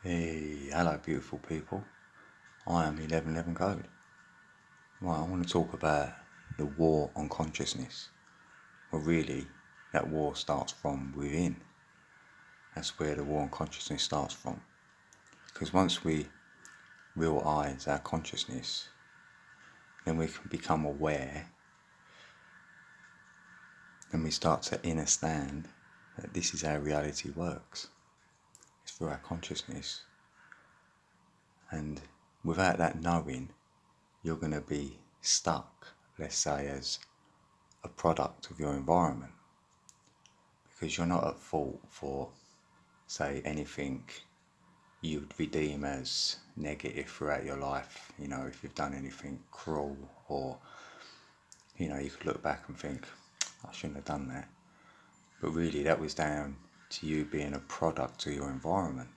Hey, hello beautiful people. I am 1111 Code. Right, I want to talk about the war on consciousness. Well, really, that war starts from within. That's where the war on consciousness starts from. Because once we realise our consciousness, then we can become aware, and we start to understand that this is how reality works. It's through our consciousness. And without that knowing, you're going to be stuck, let's say, as a product of your environment, because you're not at fault for, say, anything you'd redeem as negative throughout your life. If you've done anything cruel, or you could look back and think, I shouldn't have done that, but really that was down to you being a product of your environment.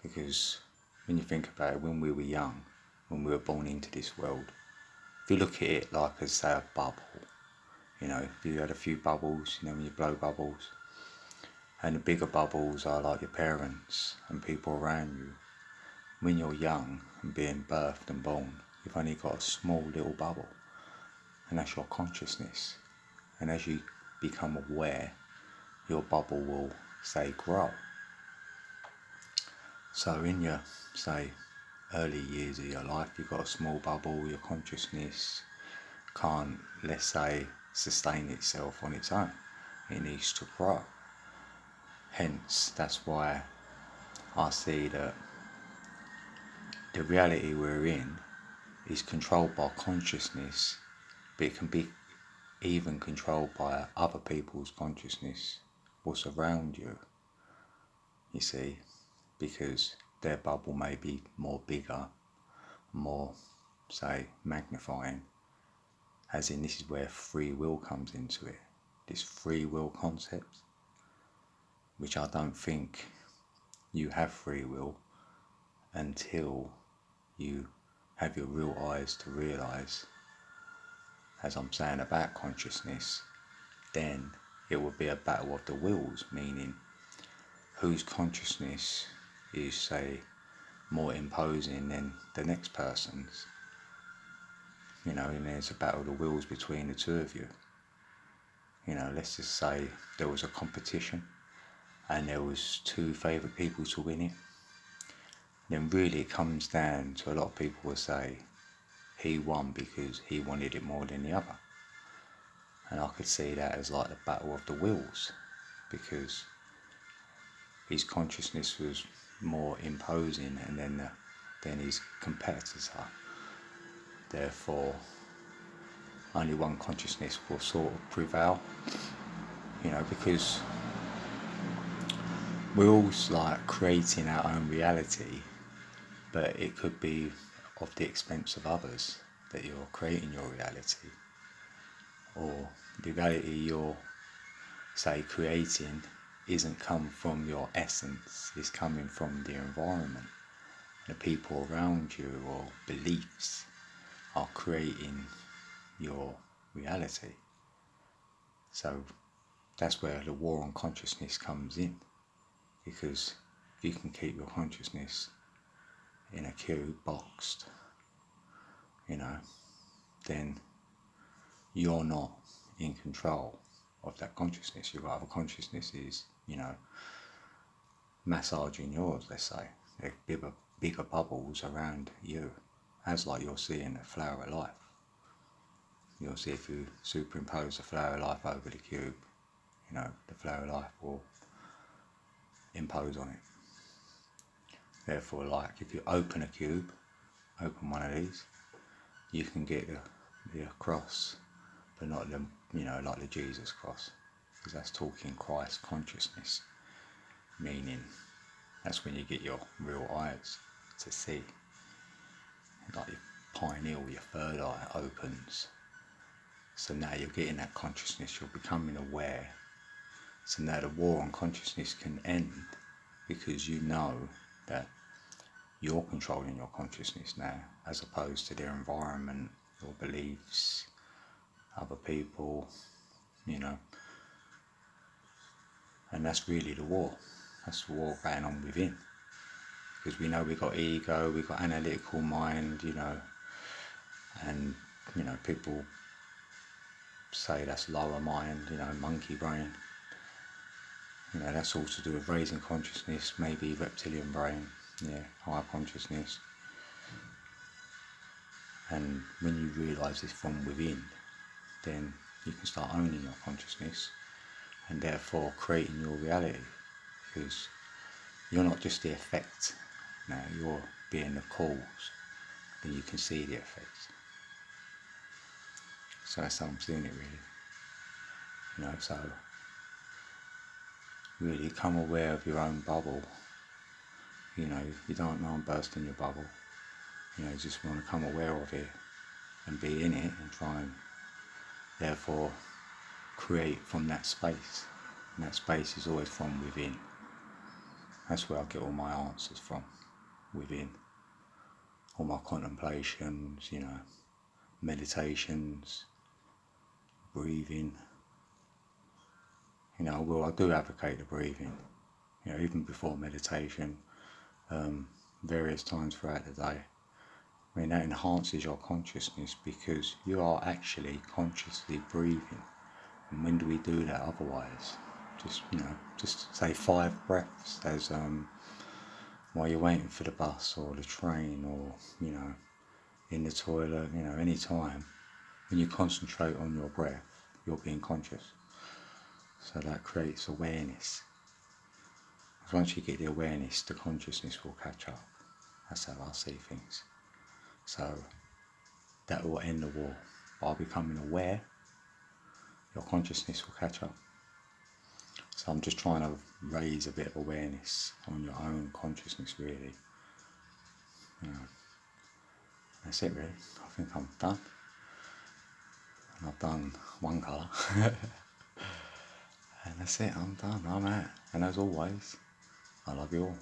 Because when you think about it, when we were young, when we were born into this world, if you look at it like as, say, a bubble, if you had a few bubbles, when you blow bubbles, and the bigger bubbles are like your parents and people around you. When you're young and being birthed and born, you've only got a small little bubble, and that's your consciousness. And as you become aware, your bubble will, say, grow. So in your, say, early years of your life, you've got a small bubble, your consciousness can't, let's say, sustain itself on its own. It needs to grow. Hence, that's why I see that the reality we're in is controlled by consciousness, but it can be even controlled by other people's consciousness, what's around you, you see, because their bubble may be more bigger, more, say, magnifying, as in this is where free will comes into it, this free will concept, which I don't think you have free will until you have your real eyes to realise, as I'm saying about consciousness, then it will be a battle of the wills, meaning whose consciousness is, say, more imposing than the next person's. And there's a battle of the wills between the two of you. Let's just say there was a competition and there was two favourite people to win it. Then really it comes down to, a lot of people will say, he won because he wanted it more than the other. And I could see that as like the battle of the wills, because his consciousness was more imposing and than his competitors are. Therefore, only one consciousness will sort of prevail, because we're all like creating our own reality, but it could be of the expense of others that you're creating your reality, or the reality you're, say, creating isn't come from your essence, it's coming from the environment. The people around you or beliefs are creating your reality. So that's where the war on consciousness comes in, because if you can keep your consciousness in a cube, boxed, then you're not in control of that consciousness. Your other consciousness is, massaging yours, let's say. They're bigger bubbles around you, as like you're seeing a flower of life. You'll see, if you superimpose the flower of life over the cube, the flower of life will impose on it. Therefore, like if you open a cube, open one of these, you can get the cross, but not the, like the Jesus cross, because that's talking Christ consciousness, meaning that's when you get your real eyes to see. Like your pineal, your third eye opens. So now you're getting that consciousness, you're becoming aware. So now the war on consciousness can end, because you know that you're controlling your consciousness now, as opposed to their environment, your beliefs, other people, and that's really the war. That's the war going on within. because we know we've got ego, we've got analytical mind, and people say that's lower mind, monkey brain. That's all to do with raising consciousness, maybe reptilian brain, higher consciousness. And when you realise this from within, then you can start owning your consciousness and therefore creating your reality, because you're not just the effect now, you're being the cause, and you can see the effect. So that's how I'm seeing it, really. So really become aware of your own bubble. You don't know I'm bursting your bubble. You just want to come aware of it and be in it and try and therefore create from that space. And that space is always from within. That's where I get all my answers from, within. All my contemplations, meditations, breathing. I do advocate the breathing. Even before meditation, various times throughout the day. That enhances your consciousness because you are actually consciously breathing. And when do we do that otherwise? Just say 5 breaths as while you're waiting for the bus or the train or, in the toilet, any time. When you concentrate on your breath, you're being conscious. So that creates awareness. Because once you get the awareness, the consciousness will catch up. That's how I see things. So that will end the war. By becoming aware, your consciousness will catch up. So I'm just trying to raise a bit of awareness on your own consciousness, really. That's it, really. I think I'm done. And I've done one colour. And that's it, I'm done, I'm out. And as always, I love you all.